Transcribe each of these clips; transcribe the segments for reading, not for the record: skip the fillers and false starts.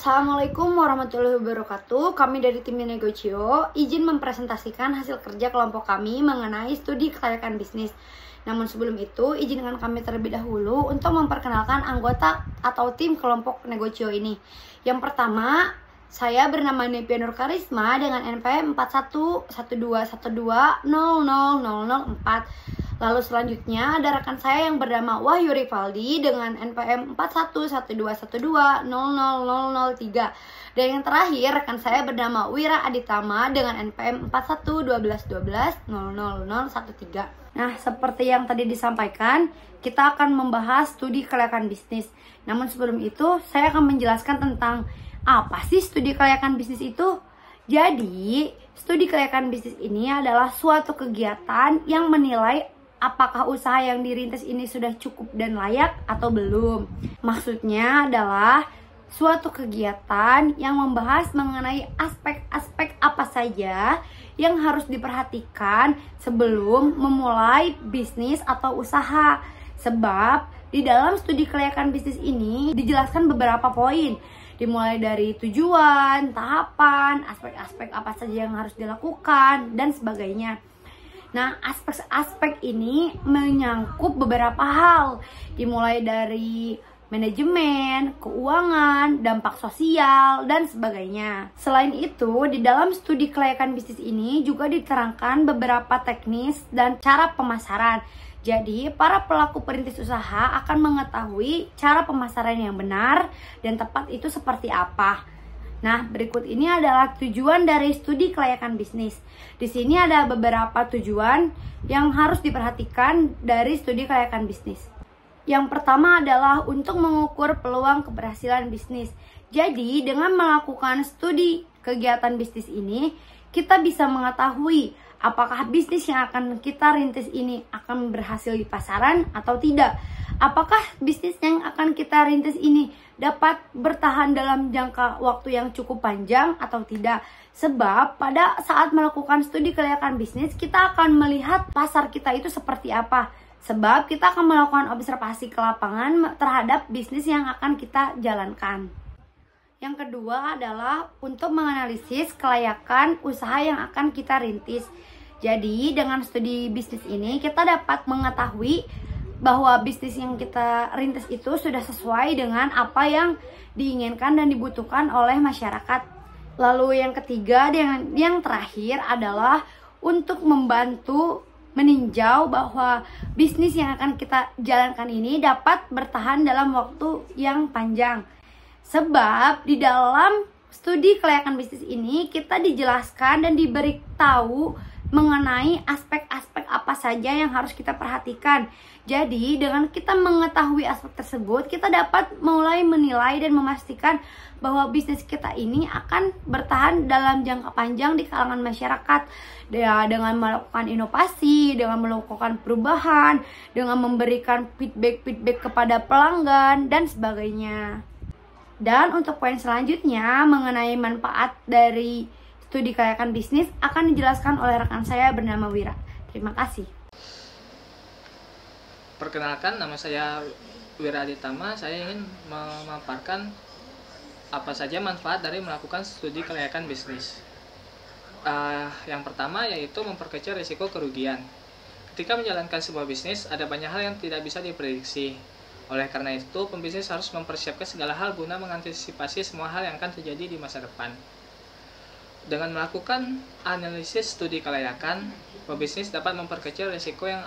Assalamualaikum warahmatullahi wabarakatuh. Kami dari tim Negosio izin mempresentasikan hasil kerja kelompok kami mengenai studi kelayakan bisnis. Namun sebelum itu, izinkan kami terlebih dahulu untuk memperkenalkan anggota atau tim kelompok Negosio ini. Yang pertama, saya bernama Nepia Nur Karisma dengan NPM 4112120004. Lalu selanjutnya ada rekan saya yang bernama Wahyu Rivaldi dengan NPM 4112120003. Dan yang terakhir rekan saya bernama Wira Aditama dengan NPM 4112120013. Nah, seperti yang tadi disampaikan, kita akan membahas studi kelayakan bisnis. Namun sebelum itu, saya akan menjelaskan tentang apa sih studi kelayakan bisnis itu. Jadi, studi kelayakan bisnis ini adalah suatu kegiatan yang menilai apakah usaha yang dirintis ini sudah cukup dan layak atau belum. Maksudnya adalah suatu kegiatan yang membahas mengenai aspek-aspek apa saja yang harus diperhatikan sebelum memulai bisnis atau usaha. Sebab di dalam studi kelayakan bisnis ini dijelaskan beberapa poin, dimulai dari tujuan, tahapan, aspek-aspek apa saja yang harus dilakukan, dan sebagainya. Nah, aspek-aspek ini menyangkut beberapa hal, dimulai dari manajemen, keuangan, dampak sosial, dan sebagainya. Selain itu, di dalam studi kelayakan bisnis ini juga diterangkan beberapa teknis dan cara pemasaran. Jadi, para pelaku perintis usaha akan mengetahui cara pemasaran yang benar dan tepat itu seperti apa. Nah, berikut ini adalah tujuan dari studi kelayakan bisnis. Di sini ada beberapa tujuan yang harus diperhatikan dari studi kelayakan bisnis. Yang pertama adalah untuk mengukur peluang keberhasilan bisnis. Jadi, dengan melakukan studi kegiatan bisnis ini, kita bisa mengetahui apakah bisnis yang akan kita rintis ini akan berhasil di pasaran atau tidak. Apakah bisnis yang akan kita rintis ini dapat bertahan dalam jangka waktu yang cukup panjang atau tidak. Sebab pada saat melakukan studi kelayakan bisnis, kita akan melihat pasar kita itu seperti apa. Sebab kita akan melakukan observasi ke lapangan terhadap bisnis yang akan kita jalankan. Yang kedua adalah untuk menganalisis kelayakan usaha yang akan kita rintis. Jadi dengan studi bisnis ini kita dapat mengetahui bahwa bisnis yang kita rintis itu sudah sesuai dengan apa yang diinginkan dan dibutuhkan oleh masyarakat. Lalu yang ketiga dan yang terakhir adalah untuk membantu meninjau bahwa bisnis yang akan kita jalankan ini dapat bertahan dalam waktu yang panjang. Sebab di dalam studi kelayakan bisnis ini kita dijelaskan dan diberitahu mengenai aspek-aspek apa saja yang harus kita perhatikan. Jadi dengan kita mengetahui aspek tersebut, kita dapat mulai menilai dan memastikan bahwa bisnis kita ini akan bertahan dalam jangka panjang di kalangan masyarakat. Dengan melakukan inovasi, dengan melakukan perubahan, dengan memberikan feedback kepada pelanggan, dan sebagainya. Dan untuk poin selanjutnya mengenai manfaat dari studi kelayakan bisnis akan dijelaskan oleh rekan saya bernama Wira. Terima kasih. Perkenalkan, nama saya Wira Aditama. Saya ingin memaparkan apa saja manfaat dari melakukan studi kelayakan bisnis. Yang pertama yaitu memperkecil risiko kerugian. Ketika menjalankan sebuah bisnis, ada banyak hal yang tidak bisa diprediksi. Oleh karena itu, pembisnis harus mempersiapkan segala hal guna mengantisipasi semua hal yang akan terjadi di masa depan. Dengan melakukan analisis studi kelayakan, pebisnis dapat memperkecil risiko yang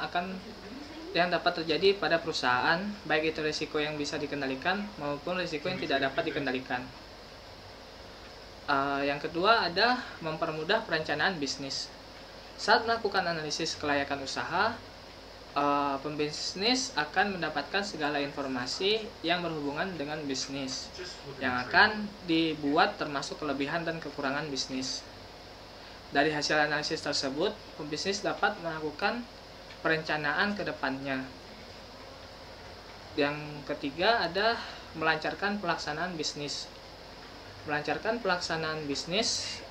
dapat terjadi pada perusahaan, baik itu risiko yang bisa dikendalikan maupun risiko yang tidak dapat dikendalikan. Yang kedua ada mempermudah perencanaan bisnis. Saat melakukan analisis kelayakan usaha, pembisnis akan mendapatkan segala informasi yang berhubungan dengan bisnis yang akan dibuat, termasuk kelebihan dan kekurangan bisnis. Dari hasil analisis tersebut, pembisnis dapat melakukan perencanaan ke depannya. Yang ketiga ada melancarkan pelaksanaan bisnis. Melancarkan pelaksanaan bisnis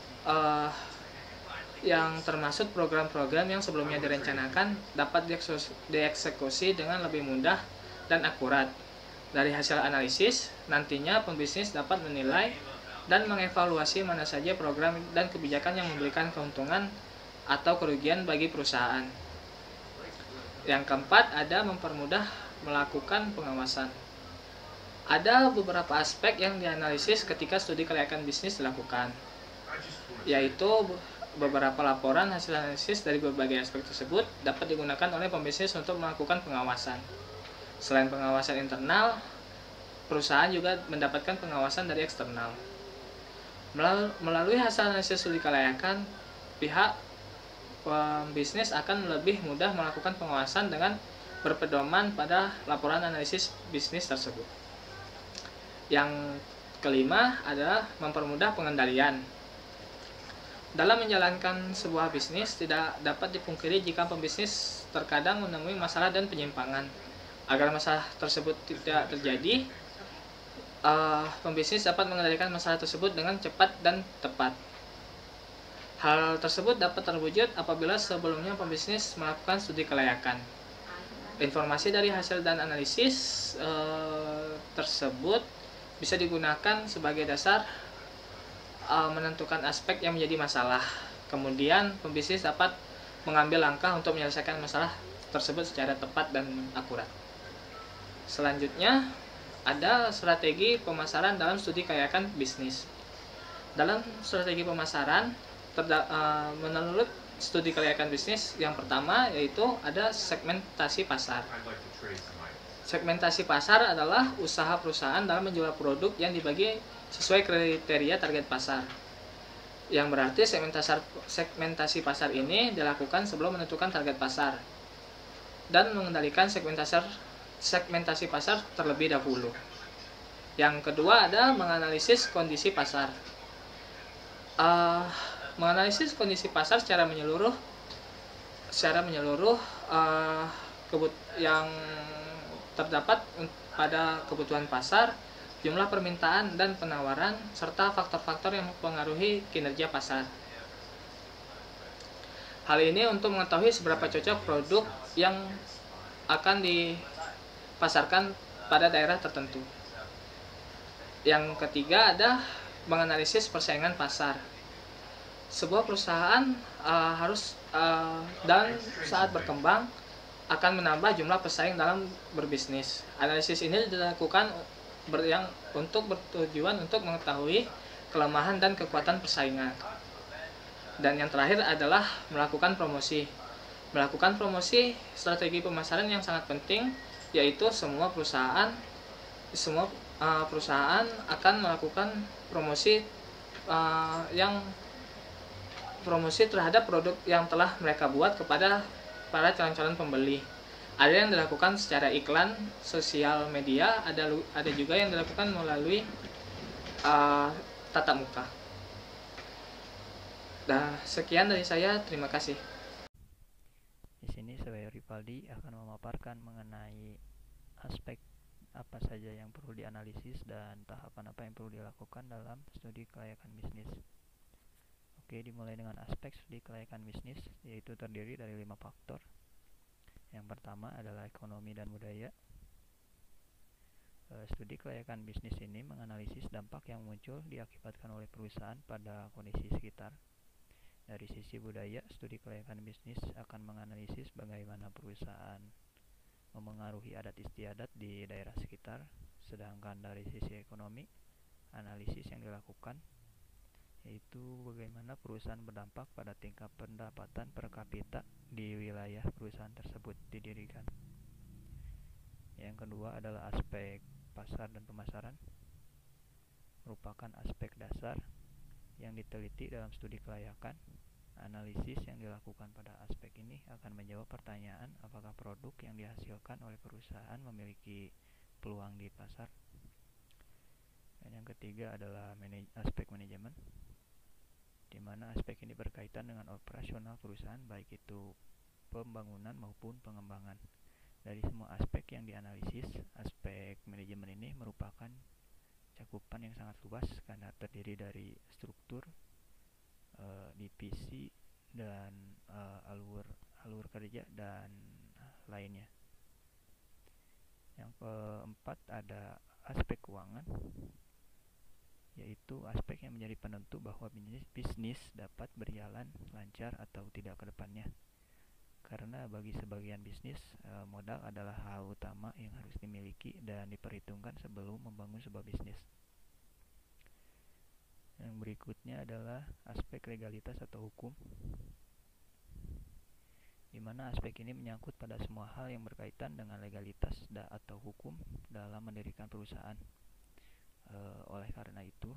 yang termasuk program-program yang sebelumnya direncanakan dapat dieksekusi dengan lebih mudah dan akurat. Dari hasil analisis, nantinya pembisnis dapat menilai dan mengevaluasi mana saja program dan kebijakan yang memberikan keuntungan atau kerugian bagi perusahaan. Yang keempat, ada mempermudah melakukan pengawasan. Ada beberapa aspek yang dianalisis ketika studi kelayakan bisnis dilakukan, yaitu beberapa laporan hasil analisis dari berbagai aspek tersebut dapat digunakan oleh pembisnis untuk melakukan pengawasan. Selain pengawasan internal, perusahaan juga mendapatkan pengawasan dari eksternal. Melalui hasil analisis studi kelayakan, pihak pembisnis akan lebih mudah melakukan pengawasan dengan berpedoman pada laporan analisis bisnis tersebut. Yang kelima adalah mempermudah pengendalian. Dalam menjalankan sebuah bisnis, tidak dapat dipungkiri jika pembisnis terkadang menemui masalah dan penyimpangan. Agar masalah tersebut tidak terjadi, pembisnis dapat mengendalikan masalah tersebut dengan cepat dan tepat. Hal tersebut dapat terwujud apabila sebelumnya pembisnis melakukan studi kelayakan. Informasi dari hasil dan analisis tersebut bisa digunakan sebagai dasar menentukan aspek yang menjadi masalah. Kemudian pembisnis dapat mengambil langkah untuk menyelesaikan masalah tersebut secara tepat dan akurat. Selanjutnya, ada strategi pemasaran dalam studi kelayakan bisnis. Dalam strategi pemasaran, menurut studi kelayakan bisnis, yang pertama yaitu ada segmentasi pasar. Segmentasi pasar adalah usaha perusahaan dalam menjual produk yang dibagi sesuai kriteria target pasar. Yang berarti segmentasi pasar ini dilakukan sebelum menentukan target pasar dan mengendalikan segmentasi pasar terlebih dahulu. Yang kedua ada menganalisis kondisi pasar. Menganalisis kondisi pasar secara menyeluruh yang terdapat pada kebutuhan pasar, jumlah permintaan dan penawaran, serta faktor-faktor yang mempengaruhi kinerja pasar. Hal ini untuk mengetahui seberapa cocok produk yang akan dipasarkan pada daerah tertentu. Yang ketiga ada menganalisis persaingan pasar. Sebuah perusahaan dan saat berkembang akan menambah jumlah pesaing dalam berbisnis. Analisis ini dilakukan untuk bertujuan untuk mengetahui kelemahan dan kekuatan persaingan. Dan yang terakhir adalah melakukan promosi. Melakukan promosi strategi pemasaran yang sangat penting, yaitu semua perusahaan akan melakukan promosi terhadap produk yang telah mereka buat kepada para calon-calon pembeli. Ada yang dilakukan secara iklan, sosial media, ada juga yang dilakukan melalui tatap muka. Nah, sekian dari saya, terima kasih. Di sini saya Rivaldi akan memaparkan mengenai aspek apa saja yang perlu dianalisis dan tahapan apa yang perlu dilakukan dalam studi kelayakan bisnis. Oke, dimulai dengan aspek studi kelayakan bisnis, yaitu terdiri dari 5 faktor. Yang pertama adalah ekonomi dan budaya. Studi kelayakan bisnis ini menganalisis dampak yang muncul diakibatkan oleh perusahaan pada kondisi sekitar. Dari sisi budaya, studi kelayakan bisnis akan menganalisis bagaimana perusahaan memengaruhi adat istiadat di daerah sekitar. Sedangkan dari sisi ekonomi, analisis yang dilakukan yaitu bagaimana perusahaan berdampak pada tingkat pendapatan per kapita di wilayah perusahaan tersebut didirikan. Yang kedua adalah aspek pasar dan pemasaran, merupakan aspek dasar yang diteliti dalam studi kelayakan. Analisis yang dilakukan pada aspek ini akan menjawab pertanyaan apakah produk yang dihasilkan oleh perusahaan memiliki peluang di pasar. Dan yang ketiga adalah aspek manajemen, di mana aspek ini berkaitan dengan operasional perusahaan, baik itu pembangunan maupun pengembangan. Dari semua aspek yang dianalisis, aspek manajemen ini merupakan cakupan yang sangat luas karena terdiri dari struktur, divisi, dan alur kerja dan lainnya. Yang keempat ada aspek keuangan, yaitu aspek yang menjadi penentu bahwa bisnis dapat berjalan lancar atau tidak ke depannya. Karena bagi sebagian bisnis, modal adalah hal utama yang harus dimiliki dan diperhitungkan sebelum membangun sebuah bisnis. Yang berikutnya adalah aspek legalitas atau hukum, di mana aspek ini menyangkut pada semua hal yang berkaitan dengan legalitas atau hukum dalam mendirikan perusahaan. Oleh karena itu,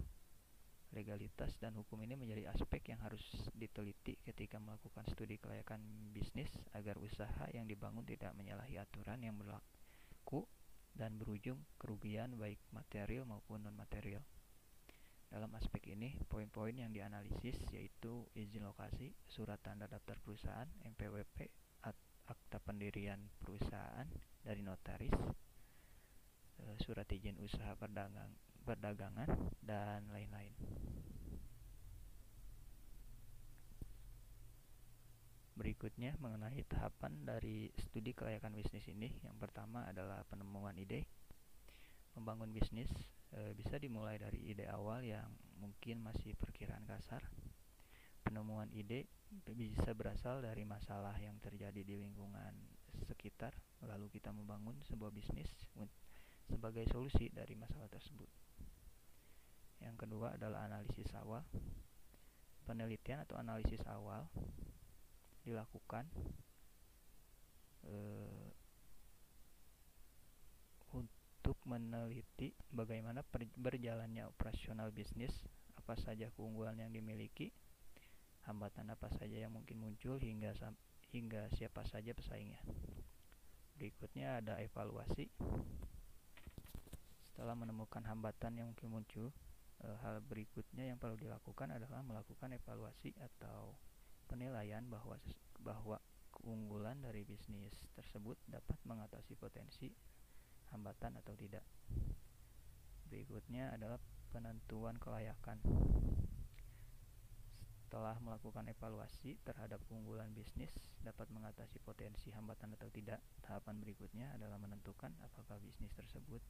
legalitas dan hukum ini menjadi aspek yang harus diteliti ketika melakukan studi kelayakan bisnis agar usaha yang dibangun tidak menyalahi aturan yang berlaku dan berujung kerugian baik material maupun non-material. Dalam aspek ini, poin-poin yang dianalisis yaitu izin lokasi, surat tanda daftar perusahaan, NPWP, akta pendirian perusahaan dari notaris, surat izin usaha perdagangan, dan lain-lain. Berikutnya mengenai tahapan dari studi kelayakan bisnis ini. Yang pertama adalah penemuan ide. Membangun bisnis bisa dimulai dari ide awal yang mungkin masih perkiraan kasar. Penemuan ide bisa berasal dari masalah yang terjadi di lingkungan sekitar, lalu kita membangun sebuah bisnis sebagai solusi dari masalah tersebut. Yang kedua adalah analisis awal. Penelitian atau analisis awal dilakukan untuk meneliti bagaimana berjalannya operasional bisnis, apa saja keunggulan yang dimiliki, hambatan apa saja yang mungkin muncul, hingga siapa saja pesaingnya. Berikutnya ada evaluasi. Setelah menemukan hambatan yang mungkin muncul, hal berikutnya yang perlu dilakukan adalah melakukan evaluasi atau penilaian bahwa keunggulan dari bisnis tersebut dapat mengatasi potensi hambatan atau tidak. Berikutnya adalah penentuan kelayakan. Setelah melakukan evaluasi terhadap keunggulan bisnis dapat mengatasi potensi hambatan atau tidak, tahapan berikutnya adalah menentukan apakah bisnis tersebut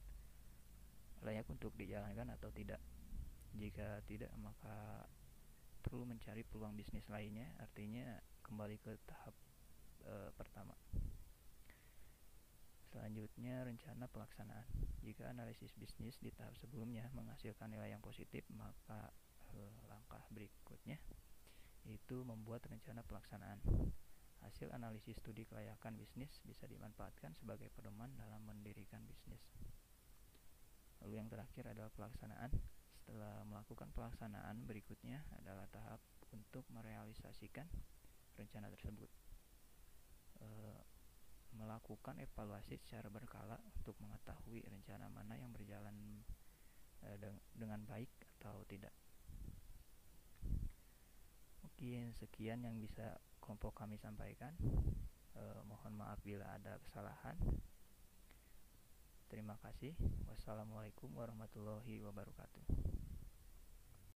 layak untuk dijalankan atau tidak. Jika tidak, maka perlu mencari peluang bisnis lainnya, artinya kembali ke tahap pertama. Selanjutnya, rencana pelaksanaan. Jika analisis bisnis di tahap sebelumnya menghasilkan nilai yang positif, maka langkah berikutnya yaitu membuat rencana pelaksanaan. Hasil analisis studi kelayakan bisnis bisa dimanfaatkan sebagai pedoman dalam mendirikan bisnis. Lalu yang terakhir adalah pelaksanaan. Setelah melakukan pelaksanaan, berikutnya adalah tahap untuk merealisasikan rencana tersebut. Melakukan evaluasi secara berkala untuk mengetahui rencana mana yang berjalan dengan baik atau tidak. Mungkin sekian yang bisa kelompok kami sampaikan. Mohon maaf bila ada kesalahan. Terima kasih. Wassalamualaikum warahmatullahi wabarakatuh.